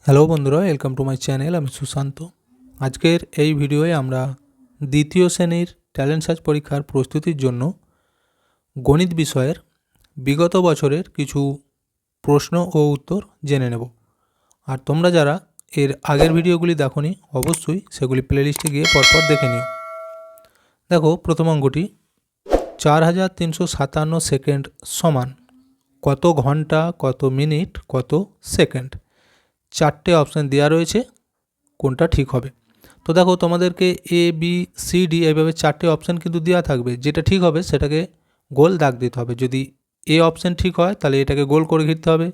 Hello বন্ধুরা, welcome to my channel. আমি সুশান্ত। আজকের এই ভিডিওয়ে আমরা দ্বিতীয় শ্রেণীর ট্যালেন্ট সার্চ পরীক্ষার প্রস্তুতির জন্য গণিত বিষয়ের বিগত বছরের কিছু প্রশ্ন ও উত্তর জেনে নেব। আর তোমরা যারা এর আগের ভিডিওগুলি দেখোনি, অবশ্যই সেগুলি প্লেলিস্টে গিয়ে পরপর দেখে নিও। দেখো, প্রথম অঙ্কটি 4357 সেকেন্ড সমান কত ঘন্টা, কত মিনিট, কত সেকেন্ড। চারটে অপশান দেওয়া রয়েছে, কোনটা ঠিক হবে। তো দেখো, তোমাদেরকে এ বি সি ডি এইভাবে চারটে অপশান কিন্তু দেওয়া থাকবে। যেটা ঠিক হবে সেটাকে গোল দাগ দিতে হবে। যদি এ অপশান ঠিক হয় তাহলে এটাকে গোল করে ঘিরতে হবে।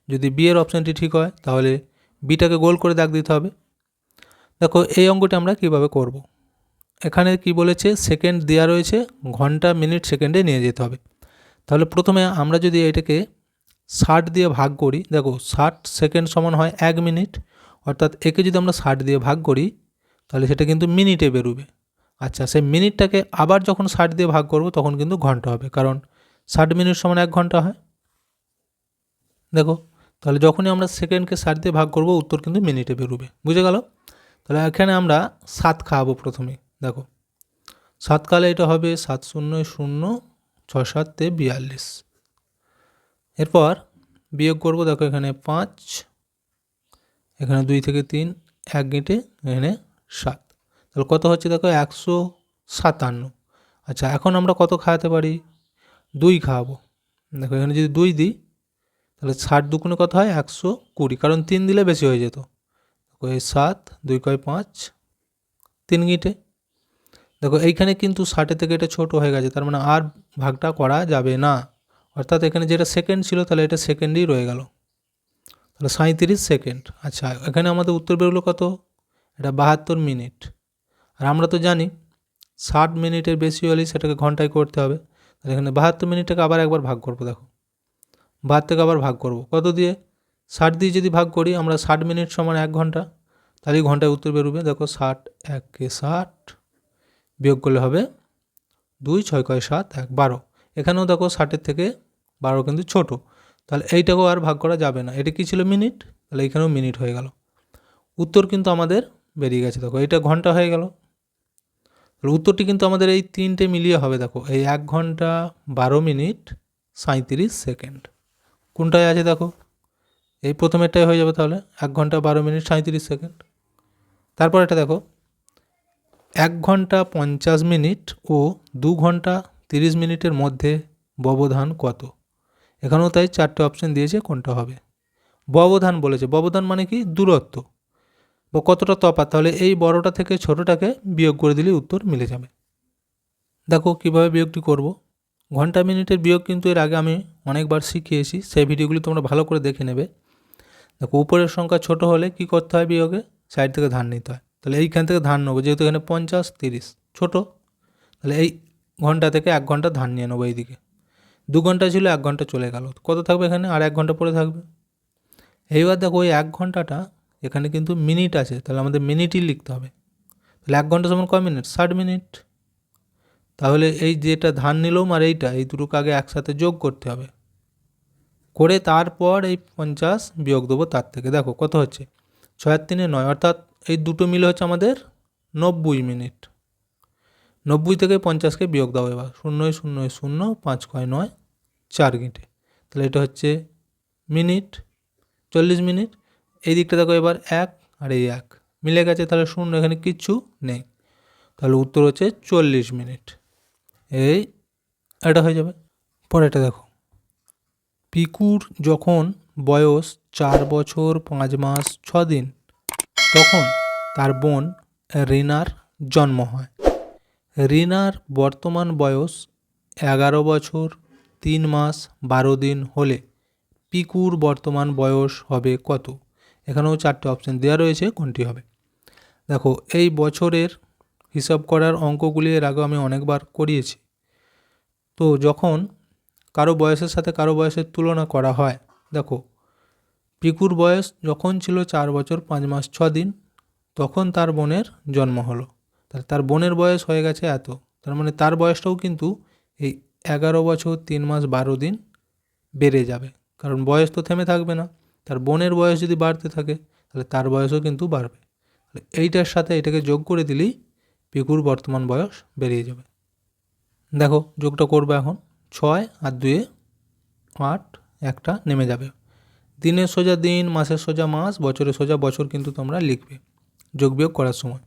যদি বি এর অপশানটি ঠিক হয় তাহলে বিটাকে গোল করে দাগ দিতে হবে। দেখো, এই অঙ্কটি আমরা কিভাবে করব। এখানে কি বলেছে, সেকেন্ড দেওয়া রয়েছে, ঘন্টা মিনিট সেকেন্ডে নিয়ে যেতে হবে। তাহলে প্রথমে আমরা যদি এটাকে 60 দিয়ে ভাগ করি, দেখো 60 সেকেন্ড সমান হয় 1 মিনিট, অর্থাৎ একে যদি আমরা 60 দিয়ে ভাগ করি তাহলে সেটা কিন্তু মিনিটে বেরোবে। আচ্ছা, সেই মিনিটটাকে আবার যখন 60 দিয়ে ভাগ করব তখন কিন্তু ঘন্টা হবে, কারণ 60 মিনিট সমান 1 ঘন্টা হয়। দেখো, তাহলে যখনই আমরা সেকেন্ডকে 60 দিয়ে ভাগ করব উত্তর কিন্তু মিনিটে বেরোবে। বুঝে গেল? তাহলে এখানে আমরা 7 খাওয়াবো প্রথমে। দেখো, 7 কালে এটা হবে 7 শূন্য শূন্য, 6 7 42। এরপর বিয়োগ করব। দেখো, এখানে 5, এখানে 2 থেকে 3, 1 গেঁটে, এখানে 7। তাহলে কত হচ্ছে দেখো, 157। আচ্ছা, এখন আমরা কত খাওয়াতে পারি? 2 খাওয়াবো। দেখো, এখানে যদি 2 দিই তাহলে 60 দুগুণে কত হয়? 120, কারণ 3 দিলে বেশি হয়ে যেত। দেখো, এই 7, 2 কয় 5, 3 গিঁটে। দেখো, এইখানে কিন্তু 60 থেকে এটা ছোট হয়ে গেছে, তার মানে আর ভাগটা করা যাবে না। অর্থাৎ এখানে যেটা সেকেন্ড ছিল তাহলে এটা সেকেন্ডই রয়ে গেল। তাহলে 37 সেকেন্ড। আচ্ছা, এখানে আমাদের উত্তর বেরোলো কত? এটা 72 মিনিট। আর আমরা তো জানি 60 মিনিটের বেশি হলেই সেটাকে ঘন্টায় করতে হবে। তাহলে এখানে 72 মিনিটটাকে আবার একবার ভাগ করবো। দেখো, 72 থেকে আবার ভাগ করব কত দিয়ে? 60 দিয়ে যদি ভাগ করি আমরা, 60 মিনিট সমান 1 ঘন্টা, তাহলেই ঘন্টায় উত্তর বেরোবে। দেখো, 60 1 60, বিয়োগ করলে হবে 2 6 কয় 7 1 12। এখানেও দেখো 60 থেকে 12 কিন্তু ছোট, তাহলে এইটাকেও আর ভাগ করা যাবে না। এটা কি ছিল? মিনিট। তাহলে এখানেও মিনিট হয়ে গেল। উত্তর কিন্তু আমাদের বেরিয়ে গেছে। দেখো, এটা ঘন্টা হয়ে গেল। তাহলে উত্তরটি কিন্তু আমাদের এই তিনটে মিলিয়ে হবে। দেখো, এই 1 ঘন্টা 12 মিনিট 37 সেকেন্ড কোনটায় আছে? দেখো, এই প্রথমেরটাই হয়ে যাবে। তাহলে 1 ঘন্টা 12 মিনিট 37 সেকেন্ড। তারপর এটা দেখো, 1 ঘন্টা 50 মিনিট ও 2 ঘন্টা 30 মিনিটের মধ্যে ব্যবধান কত? এখানেও তাই চারটে অপশান দিয়েছে, কোনটা হবে। ব্যবধান বলেছে, ব্যবধান মানে কি? দূরত্ব বা কতটা তফাৎ। তাহলে এই বড়টা থেকে ছোটোটাকে বিয়োগ করে দিলেই উত্তর মিলে যাবে। দেখো কীভাবে বিয়োগটি করব। ঘন্টা মিনিটের বিয়োগ কিন্তু এর আগে আমি অনেকবার শিখিয়েছি, সেই ভিডিওগুলি তোমরা ভালো করে দেখে নেবে। দেখো, উপরের সংখ্যা ছোট হলে কি করতে হয়? বিয়োগে সাইড থেকে ধার নিতে হয়। তাহলে এইখান থেকে ধার নেবো, যেহেতু এখানে 50 30 ছোটো, তাহলে এই ঘন্টা থেকে 1 ঘন্টা ধার নিয়ে নেবো এইদিকে। 2 ঘন্টা ছিল, 1 ঘন্টা চলে গেল, কত থাকবে এখানে? আর 1 ঘন্টা পরে থাকবে। এইবার দেখো, ওই 1 ঘন্টাটা এখানে কিন্তু মিনিট আছে, তাহলে আমাদের মিনিটই লিখতে হবে। তাহলে 1 ঘন্টা সমান কয় মিনিট? 60 মিনিট। তাহলে এই যেটা ধার নিলাম আর এইটা, এই দুটোকে আগে একসাথে যোগ করতে হবে, করে তারপর এই 50 বিয়োগ দেবো তার থেকে। দেখো কত হচ্ছে, 6 আর 3 9, অর্থাৎ এই দুটো মিলে হচ্ছে আমাদের 90 মিনিট। 90 থেকে 50কে বিয়োগ দাও এবার। 0 0 0, 5 কয় 9, 4 গিঁটে। তাহলে এটা হচ্ছে মিনিট, 40 মিনিট। এই দিকটা দেখো, এবার 1 আর এই 1 মিলে গেছে, তাহলে 0 এখানে কিচ্ছু নেই। তাহলে উত্তর হচ্ছে 40 মিনিট। এই এটা হয়ে যাবে। পরেরটা দেখো, পিকুর যখন বয়স 4 বছর 5 মাস 6 দিন তখন তার বোন রিনার জন্ম হয়। রিনার বর্তমান বয়স 11 বছর 3 মাস 12 দিন হলে পিকুর বর্তমান বয়স হবে কত? এখানেও চারটে অপশান দেওয়া রয়েছে, কোনটি হবে। দেখো, এই বছরের হিসাব করার অঙ্কগুলি এর আগে আমি অনেকবার করিয়েছি। তো যখন কারো বয়সের সাথে কারো বয়সের তুলনা করা হয়, দেখো পিকুর বয়স যখন ছিল 4 বছর 5 মাস 6 দিন, তখন তার বোনের জন্ম হলো। তাহলে তার বোনের বয়স হয়ে গেছে এত, তার মানে তার বয়সটাও কিন্তু এই 11 বছর 3 মাস 12 দিন বেড়ে যাবে, কারণ বয়স তো থেমে থাকবে না। তার বোনের বয়স যদি বাড়তে থাকে তাহলে তার বয়সও কিন্তু বাড়বে। তাহলে এইটার সাথে এটাকে যোগ করে দিলেই পিকুর বর্তমান বয়স বেরিয়ে যাবে। দেখো যোগটা করবো এখন, 6 আর 2 8, একটা নেমে যাবে। দিনের সোজা দিন, মাসের সোজা মাস, বছরের সোজা বছর কিন্তু তোমরা লিখবে যোগ বিয়োগ করার সময়।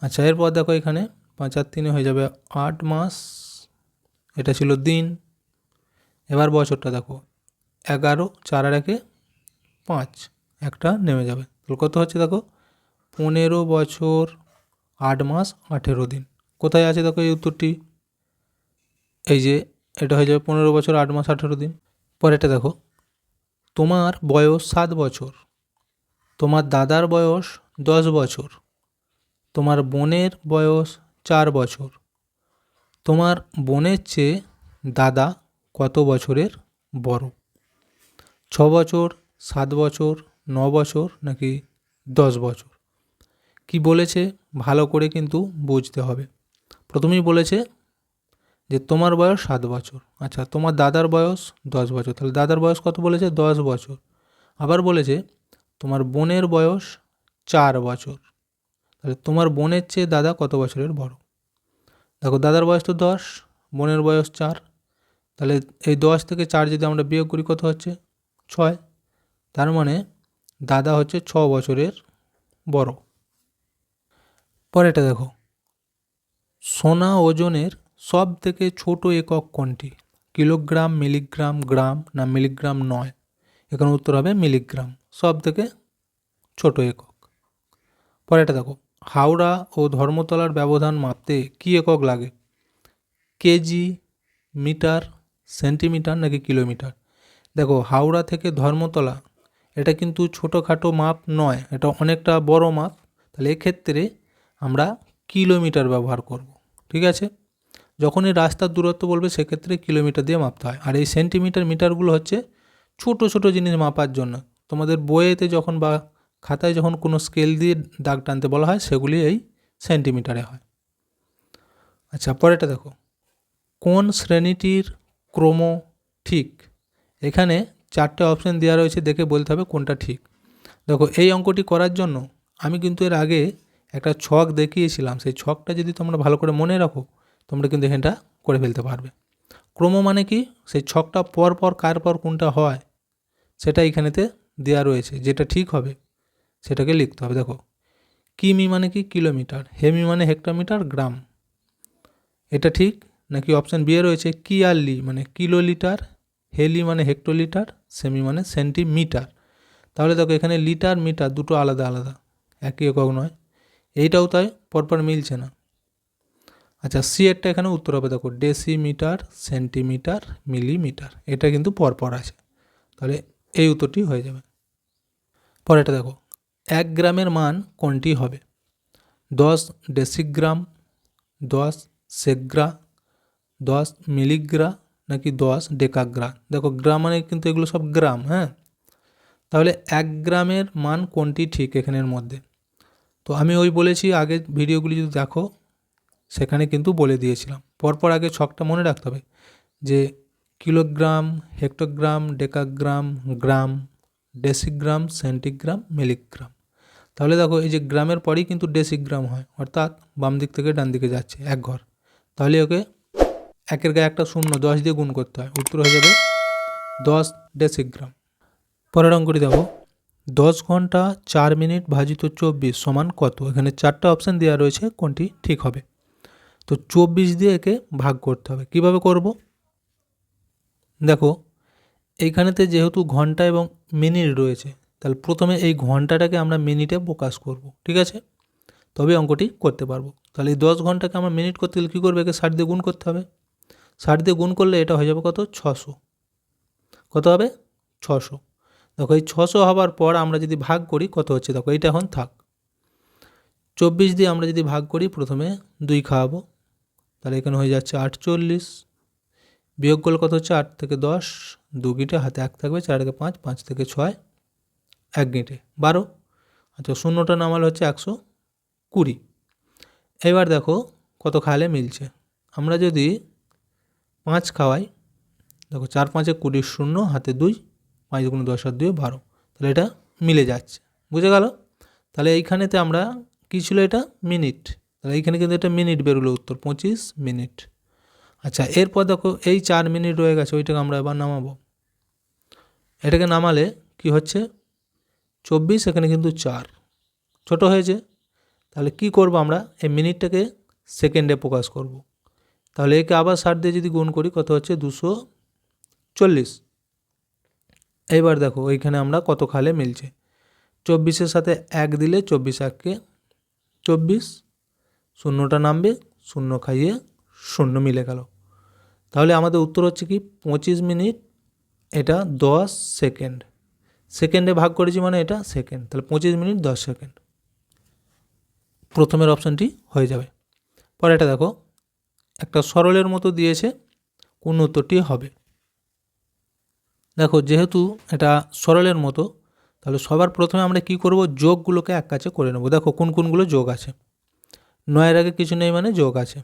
আচ্ছা, এরপর দেখো এখানে 5 আর 3 হয়ে যাবে 8 মাস, এটা ছিল দিন। এবার বছরটা দেখো 11, 4 আর 1 5, একটা নেমে যাবে। তাহলে কত হচ্ছে দেখো 15 বছর 8 মাস 18 দিন। কোথায় আছে দেখো এই উত্তরটি, এই যে এটা হয়ে যাবে 15 বছর 8 মাস 18 দিন। পরেরটা দেখো, তোমার বয়স 7 বছর, তোমার দাদার বয়স 10 বছর, তোমার বোনের বয়স 4 বছর, তোমার বোনের চেয়ে দাদা কত বছরের বড়? 6 বছর, 7 বছর, 9 বছর নাকি 10 বছর? কি বলেছে ভালো করে কিন্তু বুঝতে হবে। প্রথমেই বলেছে যে তোমার বয়স 7 বছর, আচ্ছা তোমার দাদার বয়স 10 বছর, তাহলে দাদার বয়স কত বলেছে 10 বছর। আবার বলেছে তোমার বোনের বয়স 4 বছর, তাহলে তোমার বোনের চেয়ে দাদা কত বছরের বড়? দেখো দাদার বয়স তো 10, বোনের বয়স 4, তাহলে এই 10 থেকে 4 যদি আমরা বিয়োগ করি কত হচ্ছে 6, তার মানে দাদা হচ্ছে 6 বছরের বড়। পরেরটা দেখো, সোনা ওজনের সব থেকে ছোট একক কোনটি? কিলোগ্রাম, মিলিগ্রাম, গ্রাম না মিলিগ্রাম নয়? এখানে উত্তর হবে মিলিগ্রাম, সব থেকে ছোট একক। পরেরটা দেখো, হাওড়া ও ধর্মতলার ব্যবধান মাপতে কী একক লাগে? কেজি, মিটার, সেন্টিমিটার নাকি কিলোমিটার? দেখো হাওড়া থেকে ধর্মতলা এটা কিন্তু ছোটোখাটো মাপ নয়, এটা অনেকটা বড় মাপ, তাহলে এক্ষেত্রে আমরা কিলোমিটার ব্যবহার করব। ঠিক আছে, যখনই রাস্তার দূরত্ব বলবে সেক্ষেত্রে কিলোমিটার দিয়ে মাপতে হয়। আর এই সেন্টিমিটার মিটারগুলো হচ্ছে ছোট ছোট জিনিস মাপার জন্য। তোমাদের বইয়েতে যখন বা খাতায় যখন কোনো স্কেল দিয়ে দাগ টানতে বলা হয় সেগুলি এই সেন্টিমিটারে হয়। আচ্ছা পরেরটা দেখো, কোন শ্রেণীটির ক্রম ঠিক? এখানে 4টে অপশান দেওয়া রয়েছে, দেখে বলতে হবে কোনটা ঠিক। দেখো এই অঙ্কটি করার জন্য আমি কিন্তু এর আগে একটা ছক দেখিয়েছিলাম, সেই ছকটা যদি তোমরা ভালো করে মনে রাখো তোমরা কিন্তু এখানটা করে ফেলতে পারবে। ক্রম মানে কি, সেই ছকটা পর পর কার পর কোনটা হয় সেটা এখানেতে দেওয়া রয়েছে, যেটা ঠিক হবে সেটাকে লিখতে হবে। দেখো কিমি মানে কি কিলোমিটার, হেমি মানে হেক্টোমিটার, গ্রাম, এটা ঠিক নাকি অপশান বি এ রয়েছে কিয়ারলি মানে কিলোলিটার, হেলি মানে হেক্টোলিটার, সেমি মানে সেন্টিমিটার। তাহলে দেখো এখানে লিটার মিটার দুটো আলাদা আলাদা, একই একক নয়, এইটাও তাই পরপর মিলছে না। আচ্ছা সি এরটা এখানে উত্তর হবে, দেখো ডেসিমিটার, সেন্টিমিটার, মিলিমিটার, এটা কিন্তু পরপর আছে, তাহলে এই উত্তরটি হয়ে যাবে। পরেরটা দেখো, 1 গ্রামের মান কোনটি হবে? 10 ডেসিগ্রাম, 10 সেগ্রা, 10 মিলিগ্রা নাকি 10 ডেকাগ্রা? দেখো গ্রাম মানে কিন্তু এগুলো সব গ্রাম, হ্যাঁ, তাহলে 1 গ্রামের মান কোনটি ঠিক এখানের মধ্যে? তো আমি ওই বলেছি আগের ভিডিওগুলি যদি দেখো সেখানে কিন্তু বলে দিয়েছিলাম, পরপর আগে ছকটা মনে রাখতে হবে যে কিলোগ্রাম, হেক্টোগ্রাম, ডেকাগ্রাম, গ্রাম, ডেসিগ্রাম, সেন্টিগ্রাম, মিলিগ্রাম। তাহলে দেখো এই যে গ্রামের পরেই কিন্তু ডেসিগ্রাম হয়, অর্থাৎ বাম দিক থেকে ডান দিকে যাচ্ছে এক ঘর, তাহলে ওকে একের গায়ে একটা শূন্য 10 দিয়ে গুণ করতে হয়, উত্তর হয়ে যাবে 10 ডেসিগ্রাম। পরের অঙ্কটি দেখো, 10 ঘন্টা 4 মিনিট ভাজিত 24 সমান কত? এখানে 4টা অপশান দেওয়া রয়েছে, কোনটি ঠিক হবে? তো 24 দিয়ে একে ভাগ করতে হবে। কিভাবে করব? দেখো এইখানেতে যেহেতু ঘন্টা এবং মিনিট রয়েছে, তাহলে প্রথমে এই ঘন্টাটাকে আমরা মিনিটে প্রকাশ করব, ঠিক আছে, তবে অঙ্কটি করতে পারবো। তাহলে এই 10 ঘন্টাকে আমরা মিনিট করতে গেলে কী করবে, একে 60 দিয়ে গুণ করতে হবে, 60 দিয়ে গুণ করলে এটা হয়ে যাবে কত 600, কত হবে 600। দেখো এই 600 হওয়ার পর আমরা যদি ভাগ করি কত হচ্ছে, দেখো এইটা এখন থাক, 24 দিয়ে আমরা যদি ভাগ করি প্রথমে 2 খাওয়াবো, তাহলে এখানে হয়ে যাচ্ছে 48, বিয়োগ করলে কত হচ্ছে 8 থেকে 10, 2 গিটে হাতে 1 থাকবে, 4 থেকে 5, 5 থেকে 6, 1 গিটে 12। আচ্ছা শূন্যটা নামাল হচ্ছে 120। এবার দেখো কত খাওয়ালে মিলছে, আমরা যদি 5 খাওয়াই, দেখো 4 5 20, হাতে 2, 5 গুণ 10 আর 2 12, তাহলে এটা মিলে যাচ্ছে, বুঝে গেল? তাহলে এইখানেতে আমরা কী ছিল এটা মিনিট, তাহলে এইখানে কিন্তু এটা মিনিট বেরোলো উত্তর 25 মিনিট। আচ্ছা এরপর দেখো এই 4 মিনিট রয়ে গেছে, ওইটাকে আমরা এবার নামাবো। এটাকে নামালে কি হচ্ছে 24, এখানে কিন্তু 4 ছোট হয়েছে। তাহলে কি করব আমরা এই মিনিটটাকে সেকেন্ডে প্রকাশ করব। তাহলে একে আবার 60 দিয়ে যদি গুণ করি কত হচ্ছে 240। এইবার দেখো ওইখানে আমরা কত খালে মিলছে, 24-এর সাথে 1 দিলে 24 1-কে 24, শূন্যটা নামবে, শূন্য খাইয়ে শূন্য মিলে গেল। তাহলে আমাদের উত্তর হচ্ছে কি 25 মিনিট, এটা 10 সেকেন্ড। সেকেন্ডে ভাগ করেছি মানে এটা সেকেন্ড, তাহলে 25 মিনিট 10 সেকেন্ড। প্রথমের অপশানটি হয়ে যাবে। পরে এটা দেখো একটা সরলের মতো দিয়েছে, কোন উত্তরটি হবে। দেখো যেহেতু এটা সরলের মতো, তাহলে সবার প্রথমে আমরা কি করব, যোগগুলোকে এক কাছে করে নেব। দেখো কোন কোনগুলো যোগ আছে, 9-এর আগে কিছু নেই মানে যোগ আছে।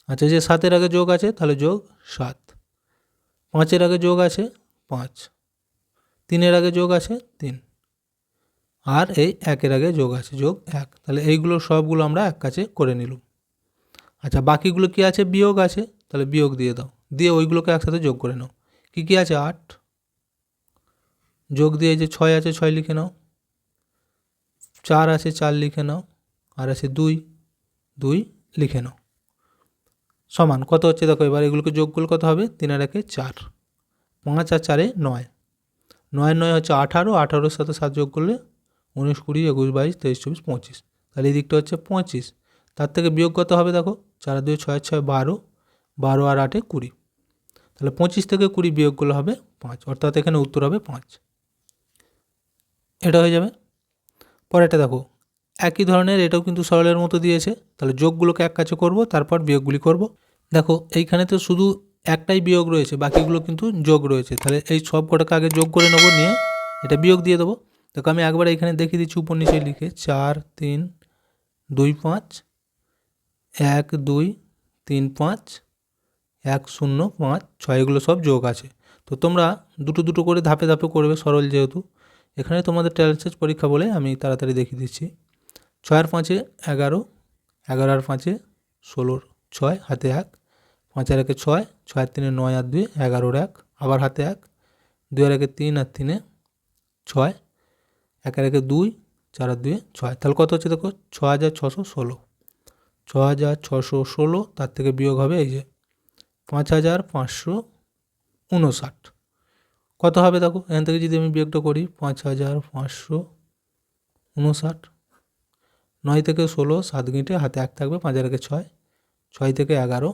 আচ্ছা যে 7-এর আগে যোগ আছে তাহলে যোগ 7, 5-এর আগে যোগ আছে 5, 3-এর আগে যোগ আছে 3, আর এই 1-এর আগে যোগ আছে যোগ 1। তাহলে এইগুলো সবগুলো আমরা এক কাছে করে নিলাম। আচ্ছা বাকিগুলো কি আছে, বিয়োগ আছে, তাহলে বিয়োগ দিয়ে দাও, দিয়ে ওইগুলোকে একসাথে যোগ করে নাও। কি কি আছে 8, যোগ দিয়ে যে 6 আছে 6 লিখে নাও, 4 আছে 4 লিখে নাও, আর আছে 2 2 লিখে নাও। সমান কত হচ্ছে দেখো, এবার এগুলোকে যোগ করলে কত হবে, 3 আর 1-এ 4, 5 আর 4-এ 9, 9 9 হচ্ছে 18, 18-এর সাথে 7 যোগ করলে 19 20 21 22 23 24 25, তাহলে এই দিকটা হচ্ছে 25। তার থেকে বিয়োগ কত হবে দেখো, 4 আর 2 6 6 12, 12 আর 8-এ 20, তাহলে 25 থেকে 20 বিয়োগ করলে হবে 5, অর্থাৎ এখানে উত্তর হবে 5। এটা হয়ে যাবে। পরেরটা দেখো একই ধরনের, এটাও কিন্তু সরলের মতো দিয়েছে, তাহলে যোগগুলোকে এক কাছে করব, তারপর বিয়োগগুলি করব। দেখো এইখানে তো শুধু একটাই বিয়োগ রয়েছে, বাকিগুলো কিন্তু যোগ রয়েছে, তাহলে এই সব কটাকে আগে যোগ করে নেবো, নিয়ে এটা বিয়োগ দিয়ে দেবো। দেখো আমি একবার এখানে দেখিয়ে দিচ্ছি উপর নিচে লিখে, 4 3 2 5 1 2 3 5 1 0 5 6, এগুলো সব যোগ আছে। তো তোমরা দুটো দুটো করে ধাপে ধাপে করবে, সরল যেহেতু। এখানে তোমাদের ট্যালেন্ট পরীক্ষা বলে আমি তাড়াতাড়ি দেখিয়ে দিচ্ছি। 6 আর 5-এ 11, 11 আর 5-এ 16, 6 হাতে 1, 5 আর 1-এ 6, 6 আর 3-এ 9 আর 2 11 1, আবার হাতে 1, 2 আর 1-এ 3 আর 3-এ 6, 1 আর 1-এ 2, 4 আর 2-এ 6, তাহলে কত হচ্ছে দেখো 6616, 6616, তার থেকে বিয়োগ হবে এই যে 5559। কত হবে দেখো, এখান থেকে যদি আমি বিয়োগটা করি 5559, 9 থেকে 16 7 গিঁটে হাতে 1 থাকবে, 5 আর 1-এ 6, 6 থেকে 11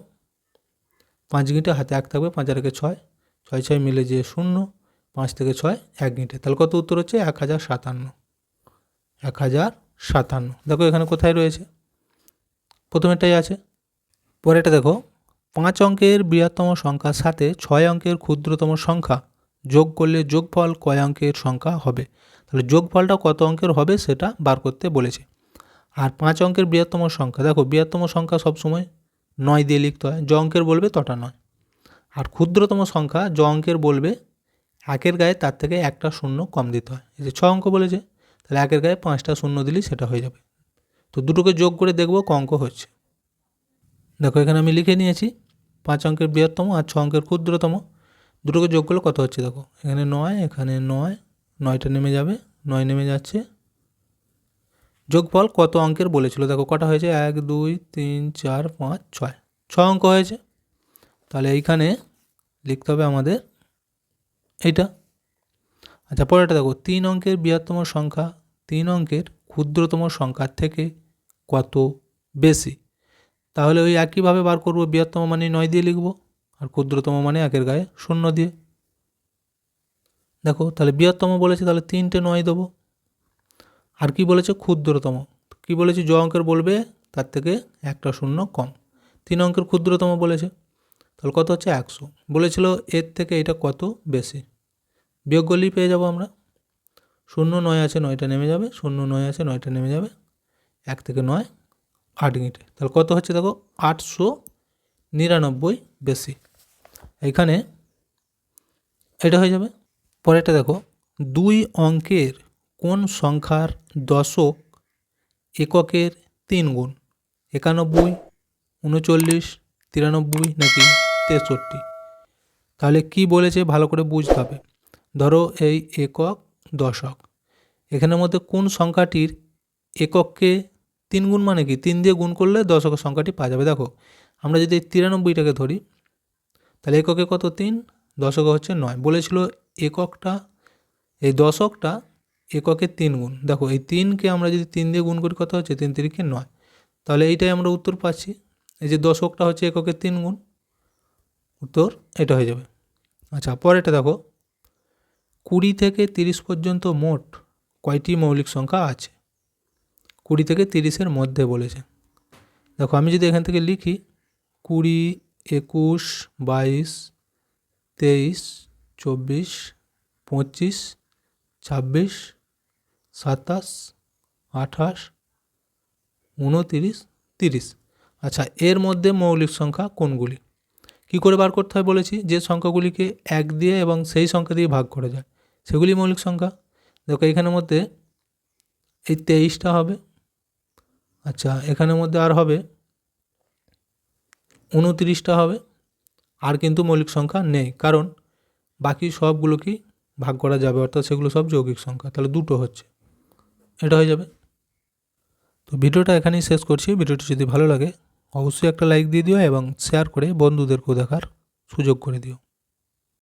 5 গিঁটে হাতে 1 থাকবে, 5 আর 1-এ 6, 6 6 মিলে যে 0, 5 থেকে 6 1 গিঁটে, তাহলে কত উত্তর হচ্ছে 1057। 1057 দেখো এখানে কোথায় রয়েছে, প্রথমেরটাই আছে। পরেরটা দেখো 5 অঙ্কের বৃহত্তম সংখ্যার সাথে 6 অঙ্কের ক্ষুদ্রতম সংখ্যা যোগ করলে যোগফল কয় অঙ্কের সংখ্যা হবে। তাহলে যোগফলটা কত অঙ্কের হবে সেটা বার করতে বলেছে। আর 5 অঙ্কের বৃহত্তম সংখ্যা, দেখো বৃহত্তম সংখ্যা সবসময় 9 দিয়ে লিখতে হয়, য অঙ্কের বলবে তটা নয়। আর ক্ষুদ্রতম সংখ্যা য অঙ্কের বলবে 1-এর গায়ে তার থেকে একটা শূন্য কম দিতে হয়। এই যে 6 অঙ্ক বলেছে, তাহলে 1-এর গায়ে 5টা শূন্য দিলেই সেটা হয়ে যাবে। তো দুটোকে যোগ করে দেখবো ক অঙ্ক হচ্ছে। দেখো এখানে আমি লিখে নিয়েছি 5 অঙ্কের বৃহত্তম আর 6 অঙ্কের ক্ষুদ্রতম, দুটোকে যোগ করলে কত হচ্ছে দেখো, এখানে 9, এখানে 9, 9টা নেমে যাবে, 9 নেমে যাচ্ছে। যোগফল কত অঙ্কের বলেছিল, দেখো কটা হয়েছে 1 2 3 4 5 6, 6 অঙ্ক হয়েছে। তাহলে এইখানে লিখতে হবে আমাদের এইটা। আচ্ছা পরেরটা দেখো 3 অঙ্কের বৃহত্তম সংখ্যা 3 অঙ্কের ক্ষুদ্রতম সংখ্যার থেকে কত বেশি। তাহলে ওই একইভাবে বার করব, বৃহত্তম মানে 9 দিয়ে লিখব, আর ক্ষুদ্রতম মানে 1-এর গায়ে 0 দিয়ে। দেখো তাহলে বৃহত্তম বলেছে, তাহলে 3টে 9 দেবো। আর কি বলেছে ক্ষুদ্রতম, কি বলেছে জ অঙ্কের বলবে তার থেকে একটা শূন্য কম। 3 অঙ্কের ক্ষুদ্রতম বলেছে, তাহলে কত হচ্ছে 100। বলেছিল এর থেকে এটা কত বেশি, বিয়োগ করলেই পেয়ে যাব আমরা। 0 9 আছে 9টা নেমে যাবে, 0 9 আছে 9টা নেমে যাবে, 1 থেকে 9 8 গিঁটে, তাহলে কত হচ্ছে দেখো 899 বেশি। এইখানে এটা হয়ে যাবে। পরেরটা দেখো 2 অঙ্কের কোন সংখ্যার দশক এককের 3 গুণ? 91, 39, 93 নাকি 63? তাহলে কি বলেছে ভালো করে বুঝতে হবে। ধরো এই একক দশক, এখানের মধ্যে কোন সংখ্যাটির একককে 3 গুণ মানে কি 3 দিয়ে গুণ করলে দশকের সংখ্যাটি পাওয়া যাবে। দেখো আমরা যদি 93টাকে ধরি তাহলে এককে কত 3, দশকে হচ্ছে 9। বলেছিল এককটা এই দশকটা এককে 3 গুণ। দেখো এই 3কে আমরা যদি 3 দিয়ে গুণ করি কত হচ্ছে 3 3কে 9, তাহলে এইটাই আমরা উত্তর পাচ্ছি। এই যে দশকটা হচ্ছে এককে 3 গুণ, উত্তর এটা হয়ে যাবে। আচ্ছা পরেরটা দেখো 20 থেকে 30 পর্যন্ত মোট কয়টি মৌলিক সংখ্যা আছে? 20 থেকে 30-এর মধ্যে বলেছে। দেখো আমি যদি এখান থেকে লিখি 20, 21, 22, 23, 24, 25, 26, 27, 28, 29, 30। আচ্ছা এর মধ্যে মৌলিক সংখ্যা কোনগুলি? কি করে বার করতে হয় বলেছি? যে সংখ্যাগুলিকে 1 দিয়ে এবং সেই সংখ্যা দিয়ে ভাগ করা যায় সেগুলি মৌলিক সংখ্যা। দেখো এখানের মধ্যে এই 23টা হবে। আচ্ছা এখানের মধ্যে আর হবে 29টা হবে। আর কিন্তু মৌলিক সংখ্যা নেই, কারণ বাকি সবগুলোকেই ভাগ করা যাবে, অর্থাৎ সেগুলো সব যৌগিক সংখ্যা। তাহলে 2টো হচ্ছে, এটা হয়ে যাবে। তো ভিডিওটা এখানেই শেষ করছি। ভিডিওটি যদি ভালো লাগে অবশ্যই একটা লাইক দিয়ে দিও এবং শেয়ার করে বন্ধুদেরকেও দেখার সুযোগ করে দিও।